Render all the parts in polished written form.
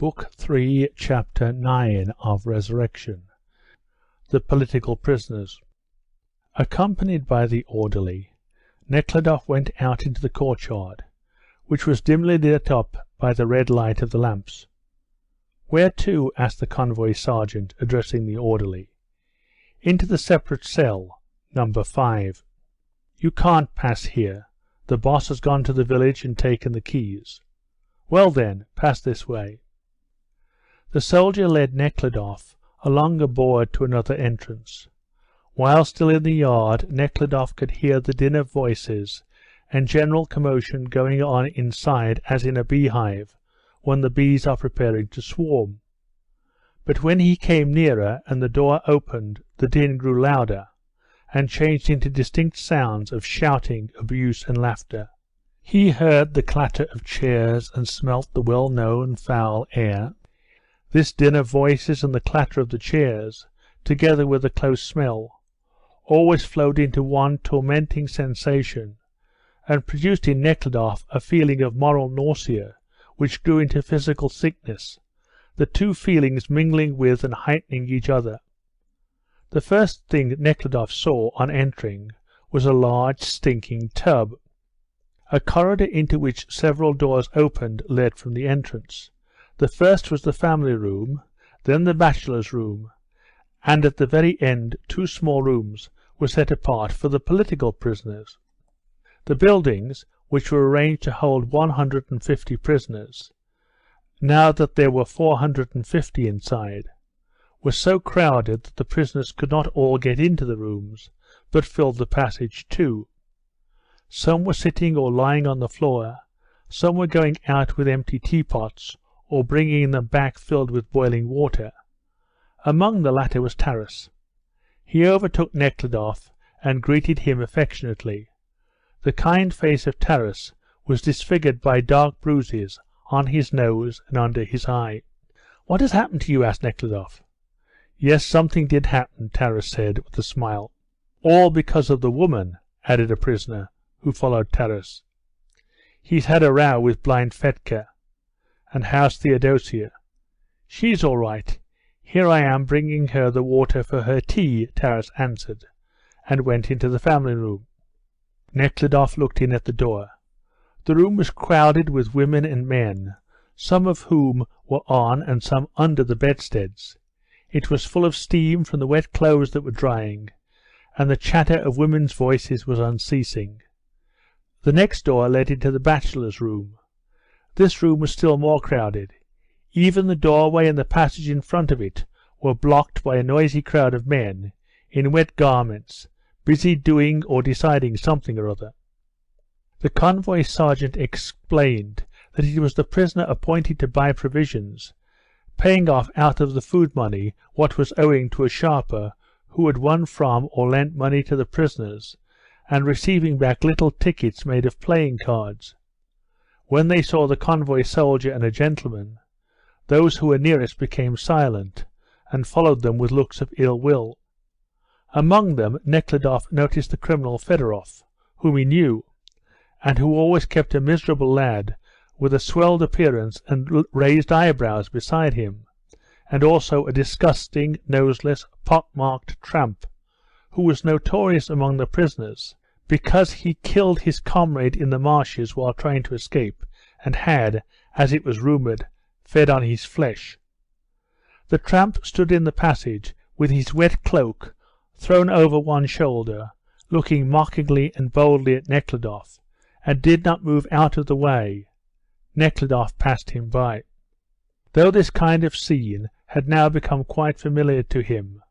Book 3, Chapter 9 of Resurrection. The Political Prisoners. Accompanied by the orderly, Nekhludoff went out into the courtyard, which was dimly lit up by the red light of the lamps. "Where to?" asked the convoy sergeant, addressing the orderly. "Into the separate cell, number 5. You can't pass here. The boss has gone to the village and taken the keys." "Well then, pass this way." The soldier led Nekhludoff along a board to another entrance. While still in the yard, Nekhludoff could hear the din of voices and general commotion going on inside as in a beehive when the bees are preparing to swarm. But when he came nearer and the door opened, the din grew louder, and changed into distinct sounds of shouting, abuse, and laughter. He heard the clatter of chairs and smelt the well-known foul air. This din of voices and the clatter of the chairs, together with the close smell, always flowed into one tormenting sensation, and produced in Nekhludoff a feeling of moral nausea which grew into physical sickness, the two feelings mingling with and heightening each other. The first thing Nekhludoff saw on entering was a large stinking tub. A corridor into which several doors opened led from the entrance. The first was the family room, then the bachelor's room, and at the very end 2 small rooms were set apart for the political prisoners. The buildings, which were arranged to hold 150 prisoners, now that there were 450 inside, were so crowded that the prisoners could not all get into the rooms, but filled the passage too. Some were sitting or lying on the floor, some were going out with empty teapots, or bringing them back filled with boiling water. Among the latter was Taras. He overtook Nekhludoff and greeted him affectionately. The kind face of Taras was disfigured by dark bruises on his nose and under his eye. "What has happened to you?" asked Nekhludoff. "Yes, something did happen," Taras said with a smile. "All because of the woman," added a prisoner, who followed Taras. "He's had a row with blind Fedka." "And how's Theodosia?" "She's all right. Here I am bringing her the water for her tea," Taras answered, and went into the family room. Nekhludoff looked in at the door. The room was crowded with women and men, some of whom were on and some under the bedsteads. It was full of steam from the wet clothes that were drying, and the chatter of women's voices was unceasing. The next door led into the bachelor's room. This room was still more crowded. Even the doorway and the passage in front of it were blocked by a noisy crowd of men, in wet garments, busy doing or deciding something or other. The convoy sergeant explained that it was the prisoner appointed to buy provisions, paying off out of the food money what was owing to a sharper who had won from or lent money to the prisoners, and receiving back little tickets made of playing cards. When they saw the convoy soldier and a gentleman, those who were nearest became silent, and followed them with looks of ill will. Among them Nekhludoff noticed the criminal Fedorov, whom he knew, and who always kept a miserable lad with a swelled appearance and raised eyebrows beside him, and also a disgusting, noseless, pock-marked tramp, who was notorious among the prisoners because he killed his comrade in the marshes while trying to escape, and had, as it was rumoured, fed on his flesh. The tramp stood in the passage with his wet cloak thrown over one shoulder, looking mockingly and boldly at Nekhludoff, and did not move out of the way. Nekhludoff passed him by. Though this kind of scene had now become quite familiar to him,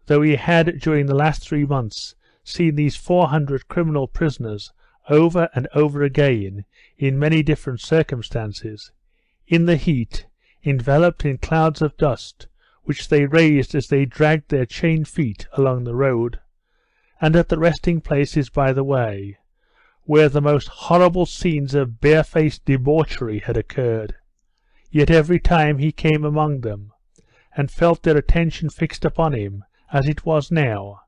though he had during the last 3 months seen these 400 criminal prisoners over and over again in many different circumstances, in the heat, enveloped in clouds of dust, which they raised as they dragged their chained feet along the road, and at the resting places by the way, where the most horrible scenes of barefaced debauchery had occurred. Yet every time he came among them, and felt their attention fixed upon him, as it was now,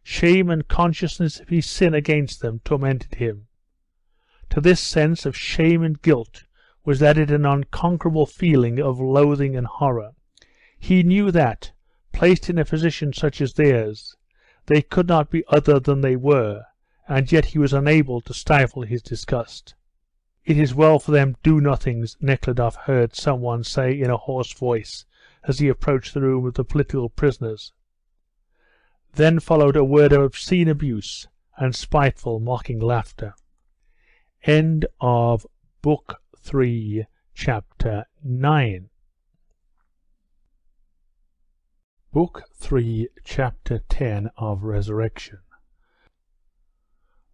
shame and consciousness of his sin against them tormented him. To this sense of shame and guilt was added an unconquerable feeling of loathing and horror. He knew that, placed in a position such as theirs, they could not be other than they were, and yet he was unable to stifle his disgust. "It is well for them do-nothings," Nekhludoff heard some one say in a hoarse voice as he approached the room of the political prisoners. Then followed a word of obscene abuse and spiteful, mocking laughter. End of Book 3, Chapter 9. Book 3, Chapter 10 of Resurrection.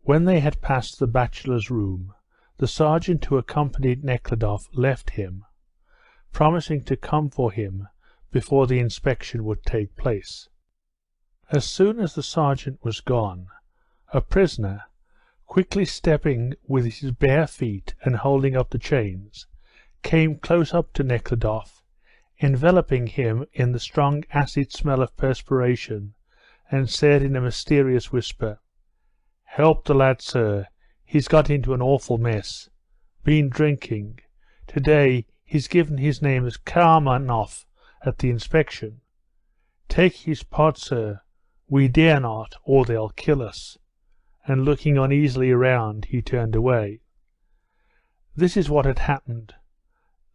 When they had passed the bachelor's room, the sergeant who accompanied Nekhludoff left him, promising to come for him before the inspection would take place. As soon as the sergeant was gone, a prisoner, quickly stepping with his bare feet and holding up the chains, came close up to Nekhludoff, enveloping him in the strong acid smell of perspiration, and said in a mysterious whisper, "Help the lad, sir. He's got into an awful mess. Been drinking. Today he's given his name as Karmanoff at the inspection. Take his pot, sir. We dare not, or they'll kill us." And looking uneasily around, he turned away. This is what had happened.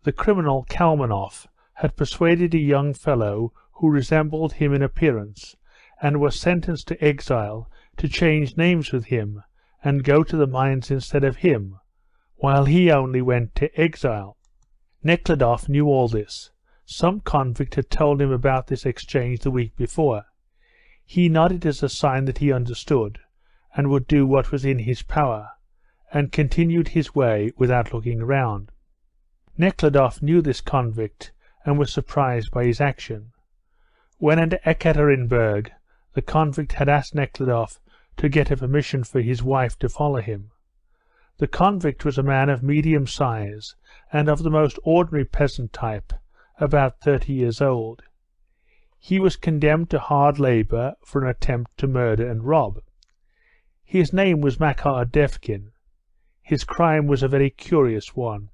The criminal Kalmanoff had persuaded a young fellow who resembled him in appearance, and was sentenced to exile, to change names with him, and go to the mines instead of him, while he only went to exile. Nekhludoff knew all this. Some convict had told him about this exchange the week before. He nodded as a sign that he understood, and would do what was in his power, and continued his way without looking round. Nekhludoff knew this convict, and was surprised by his action. When at Ekaterinburg, the convict had asked Nekhludoff to get a permission for his wife to follow him. The convict was a man of medium size, and of the most ordinary peasant type, about 30 years old. He was condemned to hard labour for an attempt to murder and rob. His name was Makar Devkin. His crime was a very curious one.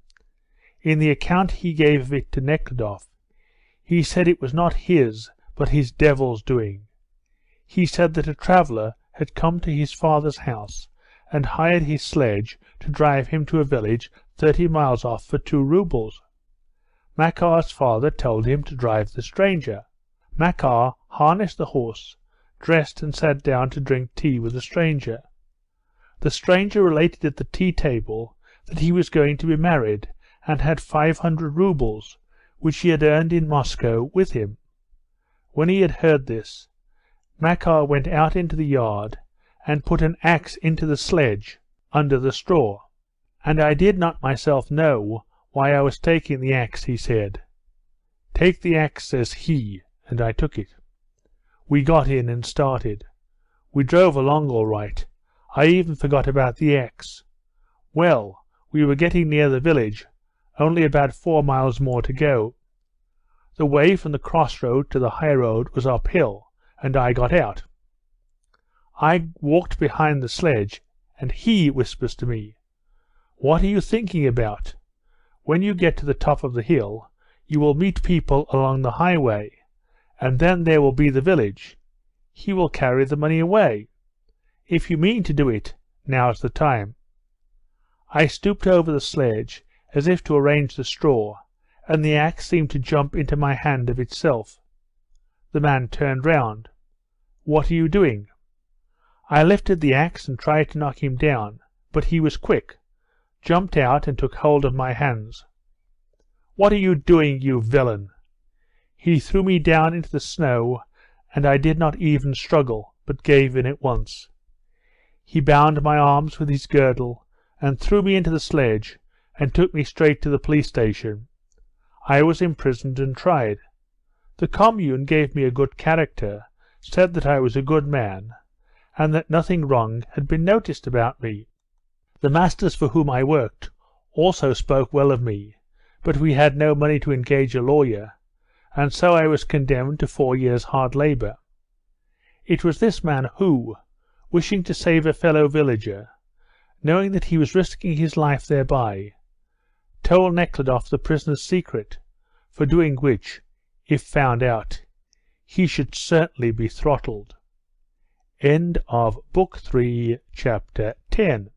In the account he gave of it to Nekhludoff, he said it was not his, but his devil's doing. He said that a traveller had come to his father's house and hired his sledge to drive him to a village 30 miles off for 2 roubles. Makar's father told him to drive the stranger. Makar harnessed the horse, dressed, and sat down to drink tea with the stranger. The stranger related at the tea table that he was going to be married, and had 500 roubles, which he had earned in Moscow, with him. When he had heard this, Makar went out into the yard and put an axe into the sledge under the straw. "And I did not myself know why I was taking the axe," he said. "Take the axe," says he, and I took it. We got in and started. We drove along all right. I even forgot about the axe. Well, we were getting near the village, only about 4 miles more to go. The way from the crossroad to the high road was uphill, and I got out. I walked behind the sledge, and he whispers to me, "What are you thinking about? When you get to the top of the hill, you will meet people along the highway, and then there will be the village. He will carry the money away. If you mean to do it, now's the time." I stooped over the sledge, as if to arrange the straw, and the axe seemed to jump into my hand of itself. The man turned round. "What are you doing?" I lifted the axe and tried to knock him down, but he was quick, jumped out and took hold of my hands. "What are you doing, you villain?" He threw me down into the snow, and I did not even struggle, but gave in at once. He bound my arms with his girdle, and threw me into the sledge, and took me straight to the police station. I was imprisoned and tried. The commune gave me a good character, said that I was a good man, and that nothing wrong had been noticed about me. The masters for whom I worked also spoke well of me, but we had no money to engage a lawyer, and so I was condemned to 4 years' hard labour. It was this man who, wishing to save a fellow villager, knowing that he was risking his life thereby, told Nekhludoff the prisoner's secret, for doing which, if found out, he should certainly be throttled. End of Book 3, Chapter 10.